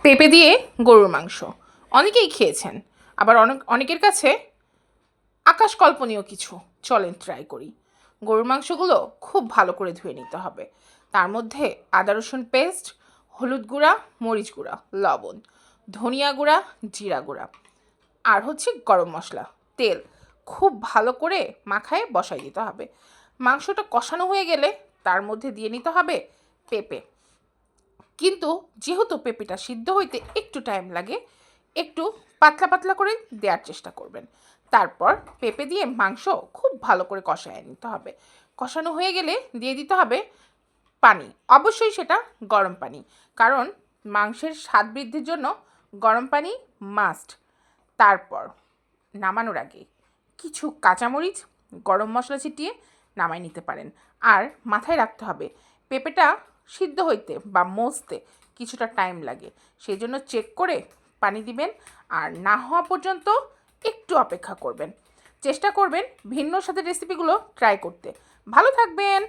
পেঁপে দিয়ে গরুর মাংস অনেকেই খেয়েছেন, আবার অনেকের কাছে আকাশকল্পনীয় কিছু। চলেন ট্রাই করি। গরুর মাংসগুলো খুব ভালো করে ধুয়ে নিতে হবে। তার মধ্যে আদা রসুন পেস্ট, হলুদ গুঁড়া, মরিচ গুঁড়া, লবণ, ধনিয়া গুঁড়া, জিরা গুঁড়া, আর হচ্ছে গরম মশলা, তেল খুব ভালো করে মাখায় বসাই দিতে হবে। মাংসটা কষানো হয়ে গেলে তার মধ্যে দিয়ে নিতে হবে পেঁপে। কিন্তু যেহেতু পেঁপেটা সিদ্ধ হইতে একটু টাইম লাগে, একটু পাতলা পাতলা করে দেওয়ার চেষ্টা করবেন। তারপর পেঁপে দিয়ে মাংস খুব ভালো করে কষায় নিতে হবে। কষানো হয়ে গেলে দিয়ে দিতে হবে পানি, অবশ্যই সেটা গরম পানি, কারণ মাংসের স্বাদ বৃদ্ধির জন্য গরম পানি মাস্ট। তারপর নামানোর আগে কিছু কাঁচামরিচ, গরম মশলা ছিটিয়ে নামাই নিতে পারেন। আর মাথায় রাখতে হবে পেঁপেটা সিদ্ধ হইতে বা মজতে কিছুটা টাইম লাগে, সেই জন্য চেক করে পানি দিবেন। আর না হওয়া পর্যন্ত একটু অপেক্ষা করবেন। চেষ্টা করবেন ভিন্ন স্বাদের রেসিপিগুলো ট্রাই করতে। ভালো থাকবেন।